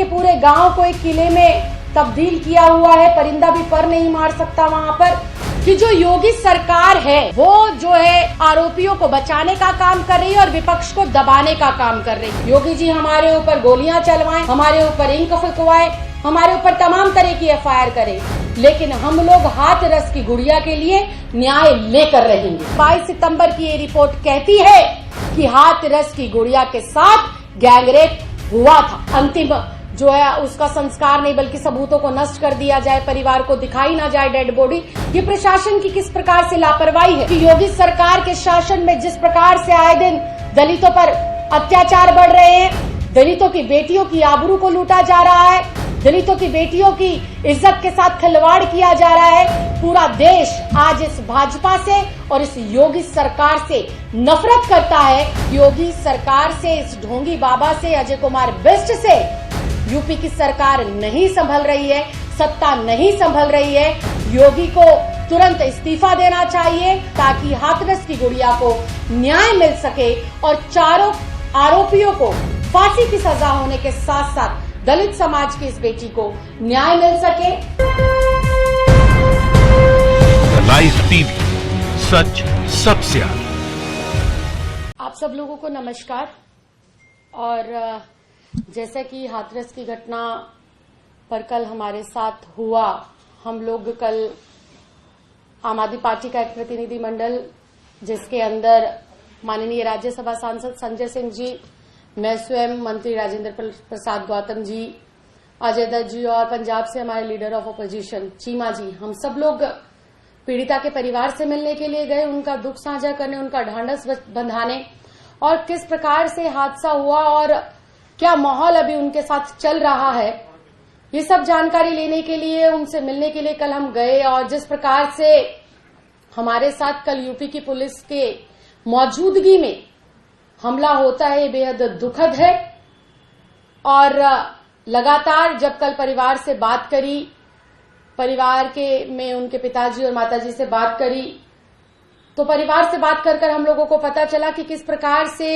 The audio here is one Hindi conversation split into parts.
के पूरे गांव को एक किले में तब्दील किया हुआ है। परिंदा भी पर नहीं मार सकता वहां पर। कि जो योगी सरकार है वो जो है आरोपियों को बचाने का काम कर रही है और विपक्ष को दबाने का काम कर रही है। योगी जी हमारे ऊपर गोलियां चलवाएं, हमारे ऊपर इंक फुकवाएं, हमारे ऊपर तमाम तरह की एफआईआर करें, लेकिन हम लोग हाथरस की गुड़िया के लिए न्याय लेकर रहेंगे। 22 सितंबर की ये रिपोर्ट कहती है कि हाथरस की गुड़िया के साथ गैंगरेप हुआ था। अंतिम जो है उसका संस्कार नहीं बल्कि सबूतों को नष्ट कर दिया जाए, परिवार को दिखाई ना जाए डेड बॉडी। ये प्रशासन की किस प्रकार से लापरवाही है कि योगी सरकार के शासन में जिस प्रकार से आए दिन दलितों पर अत्याचार बढ़ रहे हैं, दलितों की बेटियों की आबरू को लूटा जा रहा है, दलितों की बेटियों की इज्जत के साथ खिलवाड़ किया जा रहा है। पूरा देश आज इस भाजपा से और इस योगी सरकार से नफरत करता है। योगी सरकार से, इस ढोंगी बाबा से, अजय कुमार बिष्ट से यूपी की सरकार नहीं संभल रही है, सत्ता नहीं संभल रही है। योगी को तुरंत इस्तीफा देना चाहिए ताकि हाथरस की गुड़िया को न्याय मिल सके और चारों आरोपियों को फांसी की सजा होने के साथ साथ दलित समाज की इस बेटी को न्याय मिल सके। लाइव टीवी, सच सबसे आगे। आप सब लोगों को नमस्कार। और जैसे कि हाथरस की घटना पर कल हमारे साथ हुआ, हम लोग कल आम आदमी पार्टी का एक प्रतिनिधि मंडल जिसके अंदर माननीय राज्यसभा सांसद संजय सिंह जी, मैं स्वयं मंत्री राजेंद्र प्रसाद गौतम जी, अजय दत्त जी और पंजाब से हमारे लीडर ऑफ अपोजिशन चीमा जी, हम सब लोग पीड़िता के परिवार से मिलने के लिए गए, उनका दुख साझा करने, उनका ढांढस बंधाने और किस प्रकार से हादसा हुआ और क्या माहौल अभी उनके साथ चल रहा है, ये सब जानकारी लेने के लिए, उनसे मिलने के लिए कल हम गए। और जिस प्रकार से हमारे साथ कल यूपी की पुलिस के मौजूदगी में हमला होता है, ये बेहद दुखद है। और लगातार जब कल परिवार से बात करी, परिवार के में उनके पिताजी और माताजी से बात करी, तो परिवार से बात कर हम लोगों को पता चला कि किस प्रकार से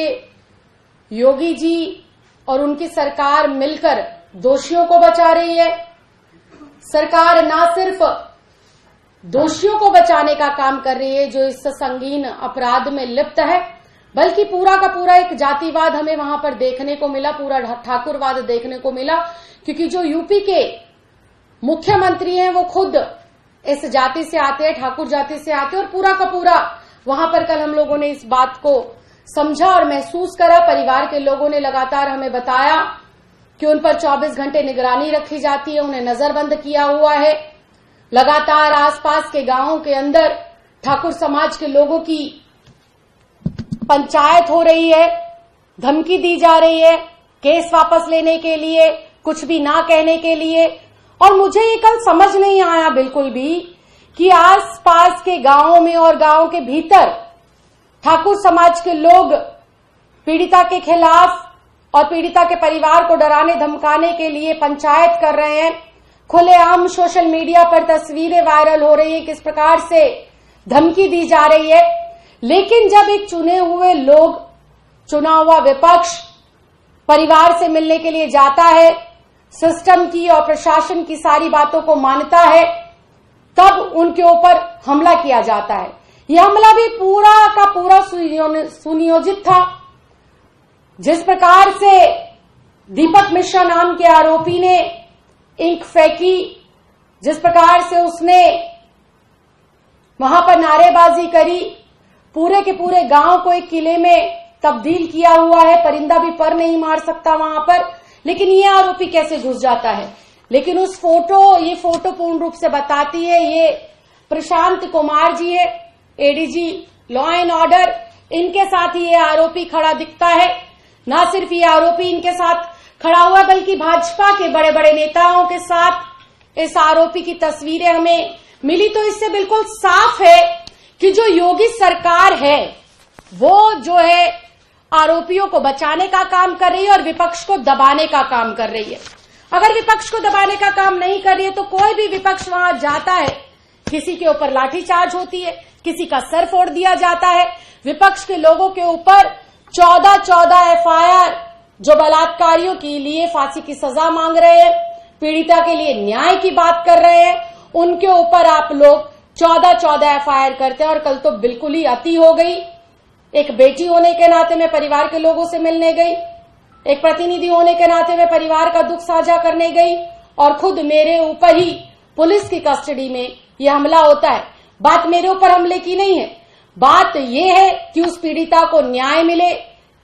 योगी जी और उनकी सरकार मिलकर दोषियों को बचा रही है। सरकार ना सिर्फ दोषियों को बचाने का काम कर रही है जो इस संगीन अपराध में लिप्त है, बल्कि पूरा का पूरा एक जातिवाद हमें वहां पर देखने को मिला, पूरा ठाकुरवाद देखने को मिला। क्योंकि जो यूपी के मुख्यमंत्री हैं वो खुद इस जाति से आते हैं, ठाकुर जाति से आते हैं। और पूरा का पूरा वहां पर कल हम लोगों ने इस बात को समझा और महसूस करा। परिवार के लोगों ने लगातार हमें बताया कि उन पर 24 घंटे निगरानी रखी जाती है, उन्हें नजरबंद किया हुआ है। लगातार आसपास के गांवों के अंदर ठाकुर समाज के लोगों की पंचायत हो रही है, धमकी दी जा रही है केस वापस लेने के लिए, कुछ भी ना कहने के लिए। और मुझे ये कल समझ नहीं आया बिल्कुल भी कि आसपास के गांवों में और गांव के भीतर ठाकुर समाज के लोग पीड़िता के खिलाफ और पीड़िता के परिवार को डराने धमकाने के लिए पंचायत कर रहे हैं। खुलेआम सोशल मीडिया पर तस्वीरें वायरल हो रही है, किस प्रकार से धमकी दी जा रही है। लेकिन जब एक चुने हुए लोग, चुना हुआ विपक्ष परिवार से मिलने के लिए जाता है, सिस्टम की और प्रशासन की सारी बातों को मानता है, तब उनके ऊपर हमला किया जाता है। यह हमला भी पूरा का पूरा सुनियोजित था। जिस प्रकार से दीपक मिश्रा नाम के आरोपी ने इंक फेंकी, जिस प्रकार से उसने वहां पर नारेबाजी करी, पूरे के पूरे गांव को एक किले में तब्दील किया हुआ है, परिंदा भी पर नहीं मार सकता वहां पर। लेकिन ये आरोपी कैसे घुस जाता है। लेकिन ये फोटो पूर्ण रूप से बताती है, ये प्रशांत कुमार जी है, एडीजी लॉ एंड ऑर्डर, इनके साथ ही ये आरोपी खड़ा दिखता है। न सिर्फ ये आरोपी इनके साथ खड़ा हुआ है, बल्कि भाजपा के बड़े बड़े नेताओं के साथ इस आरोपी की तस्वीरें हमें मिली। तो इससे बिल्कुल साफ है कि जो योगी सरकार है वो जो है आरोपियों को बचाने का काम कर रही है और विपक्ष को दबाने का काम कर रही है। अगर विपक्ष को दबाने का काम नहीं कर रही है तो कोई भी विपक्ष वहां जाता है, किसी के ऊपर लाठीचार्ज होती है, किसी का सर फोड़ दिया जाता है। विपक्ष के लोगों के ऊपर 14 एफआईआर जो बलात्कारियों के लिए फांसी की सजा मांग रहे हैं, पीड़िता के लिए न्याय की बात कर रहे हैं, उनके ऊपर आप लोग 14 एफआईआर करते हैं। और कल तो बिल्कुल ही अति हो गई। एक बेटी होने के नाते मैं परिवार के लोगों से मिलने गई, एक प्रतिनिधि होने के नाते मैं परिवार का दुख साझा करने गई, और खुद मेरे ऊपर ही पुलिस की कस्टडी में यह हमला होता है। बात मेरे ऊपर हमले की नहीं है, बात यह है कि उस पीड़िता को न्याय मिले।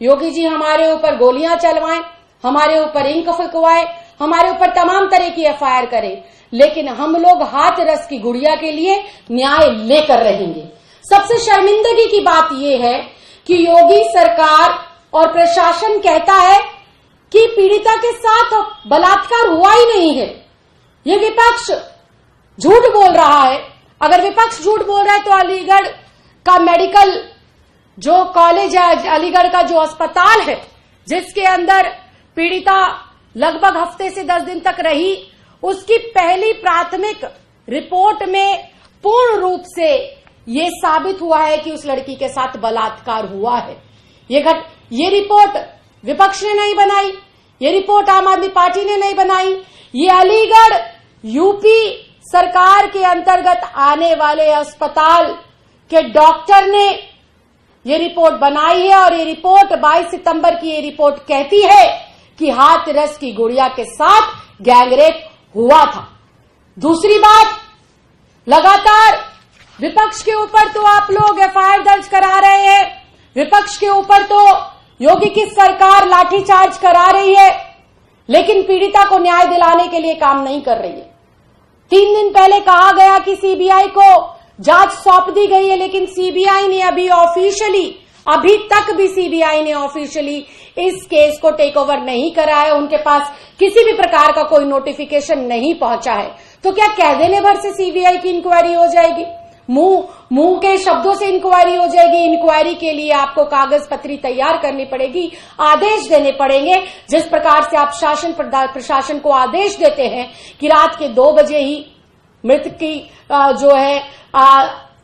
योगी जी हमारे ऊपर गोलियां चलवाएं, हमारे ऊपर इंक फुकवाएं, हमारे ऊपर तमाम तरह की एफआईआर करें, लेकिन हम लोग हाथरस की गुड़िया के लिए न्याय लेकर रहेंगे। सबसे शर्मिंदगी की बात यह है कि योगी सरकार और प्रशासन कहता है कि पीड़िता के साथ बलात्कार हुआ ही नहीं है। ये विपक्ष झूठ बोल रहा है। अगर विपक्ष झूठ बोल रहा है तो अलीगढ़ का मेडिकल जो कॉलेज है, अलीगढ़ का जो अस्पताल है, जिसके अंदर पीड़िता लगभग हफ्ते से 10 दिन तक रही, उसकी पहली प्राथमिक रिपोर्ट में पूर्ण रूप से ये साबित हुआ है कि उस लड़की के साथ बलात्कार हुआ है। ये रिपोर्ट विपक्ष ने नहीं बनाई, ये रिपोर्ट आम आदमी पार्टी ने नहीं बनाई, ये अलीगढ़ यूपी सरकार के अंतर्गत आने वाले अस्पताल के डॉक्टर ने ये रिपोर्ट बनाई है। और ये रिपोर्ट 22 सितंबर की ये रिपोर्ट कहती है कि हाथरस की गुड़िया के साथ गैंगरेप हुआ था। दूसरी बात, लगातार विपक्ष के ऊपर तो आप लोग एफआईआर दर्ज करा रहे हैं, विपक्ष के ऊपर तो योगी की सरकार लाठीचार्ज करा रही है, लेकिन पीड़िता को न्याय दिलाने के लिए काम नहीं कर रही है। 3 दिन पहले कहा गया कि सीबीआई को जांच सौंप दी गई है, लेकिन सीबीआई ने अभी तक भी सीबीआई ने ऑफिशियली इस केस को टेक ओवर नहीं करा है। उनके पास किसी भी प्रकार का कोई नोटिफिकेशन नहीं पहुंचा है। तो क्या कह देने भर से सीबीआई की इंक्वायरी हो जाएगी? मुंह के शब्दों से इंक्वायरी हो जाएगी? इंक्वायरी के लिए आपको कागज पत्री तैयार करनी पड़ेगी, आदेश देने पड़ेंगे। जिस प्रकार से आप शासन प्रशासन को आदेश देते हैं कि रात के 2 बजे ही मृतक की जो है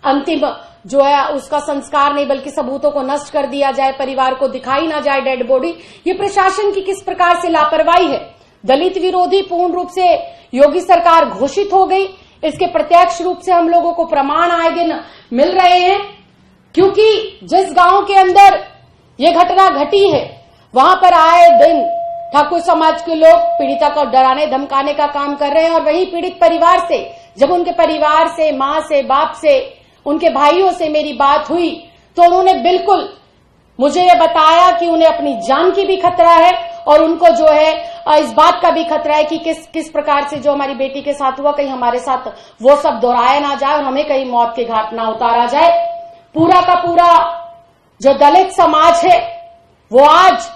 अंतिम जो है उसका संस्कार नहीं बल्कि सबूतों को नष्ट कर दिया जाए, परिवार को दिखाई ना जाए डेड बॉडी, ये प्रशासन की किस प्रकार से लापरवाही है। दलित विरोधी पूर्ण रूप से योगी सरकार घोषित हो गई। इसके प्रत्यक्ष रूप से हम लोगों को प्रमाण आए दिन मिल रहे हैं, क्योंकि जिस गांव के अंदर ये घटना घटी है वहां पर आए दिन ठाकुर समाज के लोग पीड़िता को डराने धमकाने का काम कर रहे हैं। और वहीं पीड़ित परिवार से जब उनके परिवार से, मां से, बाप से, उनके भाइयों से मेरी बात हुई तो उन्होंने बिल्कुल मुझे ये बताया कि उन्हें अपनी जान की भी खतरा है और उनको जो है इस बात का भी खतरा है कि किस प्रकार से जो हमारी बेटी के साथ हुआ कहीं हमारे साथ वो सब दोहराया ना जाए और हमें कहीं मौत के घाट ना उतारा जाए। पूरा का पूरा जो दलित समाज है वो आज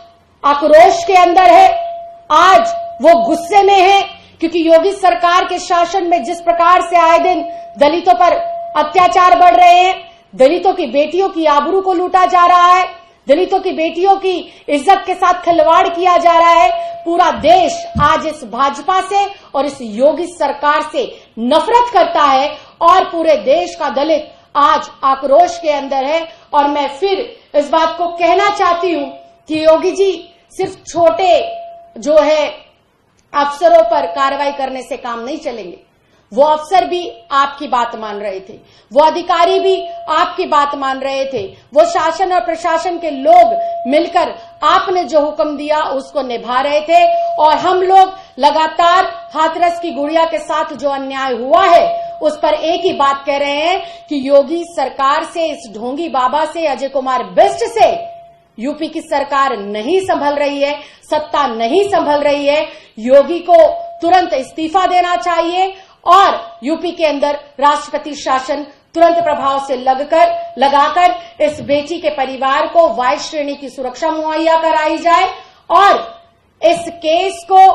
आक्रोश के अंदर है, आज वो गुस्से में है, क्योंकि योगी सरकार के शासन में जिस प्रकार से आए दिन दलितों पर अत्याचार बढ़ रहे हैं, दलितों की बेटियों की आबरू को लूटा जा रहा है, दलितों की बेटियों की इज्जत के साथ खिलवाड़ किया जा रहा है। पूरा देश आज इस भाजपा से और इस योगी सरकार से नफरत करता है और पूरे देश का दलित आज आक्रोश के अंदर है। और मैं फिर इस बात को कहना चाहती हूं कि योगी जी सिर्फ छोटे जो है अफसरों पर कार्रवाई करने से काम नहीं चलेंगे। वो अफसर भी आपकी बात मान रहे थे, वो अधिकारी भी आपकी बात मान रहे थे, वो शासन और प्रशासन के लोग मिलकर आपने जो हुक्म दिया उसको निभा रहे थे। और हम लोग लगातार हाथरस की गुड़िया के साथ जो अन्याय हुआ है उस पर एक ही बात कह रहे हैं कि योगी सरकार से, इस ढोंगी बाबा से, अजय कुमार बिष्ट से यूपी की सरकार नहीं संभल रही है, सत्ता नहीं संभल रही है। योगी को तुरंत इस्तीफा देना चाहिए और यूपी के अंदर राष्ट्रपति शासन तुरंत प्रभाव से लगाकर इस बेटी के परिवार को वाई श्रेणी की सुरक्षा मुहैया कराई जाए और इस केस को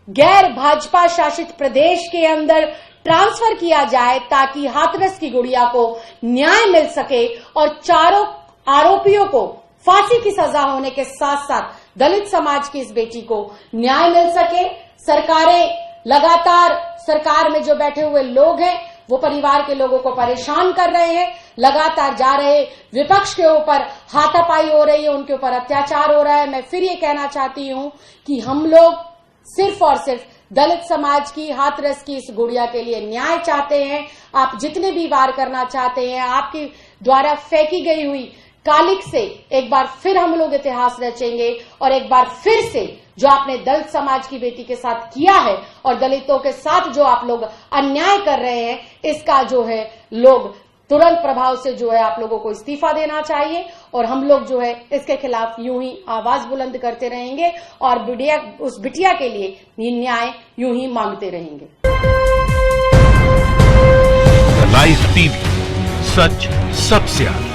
गैर भाजपा शासित प्रदेश के अंदर ट्रांसफर किया जाए ताकि हाथरस की गुड़िया को न्याय मिल सके और चारों आरोपियों को फांसी की सजा होने के साथ साथ दलित समाज की इस बेटी को न्याय मिल सके। सरकारें लगातार, सरकार में जो बैठे हुए लोग हैं वो परिवार के लोगों को परेशान कर रहे हैं। लगातार जा रहे विपक्ष के ऊपर हाथापाई हो रही है, उनके ऊपर अत्याचार हो रहा है। मैं फिर ये कहना चाहती हूं कि हम लोग सिर्फ और सिर्फ दलित समाज की, हाथरस की इस गुड़िया के लिए न्याय चाहते हैं। आप जितने भी वार करना चाहते हैं, आपके द्वारा फेंकी गई हुई कालिक से एक बार फिर हम लोग इतिहास रचेंगे और एक बार फिर से जो आपने दलित समाज की बेटी के साथ किया है और दलितों के साथ जो आप लोग अन्याय कर रहे हैं, इसका जो है लोग तुरंत प्रभाव से जो है आप लोगों को इस्तीफा देना चाहिए और हम लोग जो है इसके खिलाफ यूं ही आवाज बुलंद करते रहेंगे और उस बिटिया के लिए न्याय यूं ही मांगते रहेंगे। लाइव टीवी, सच सबसे आगे।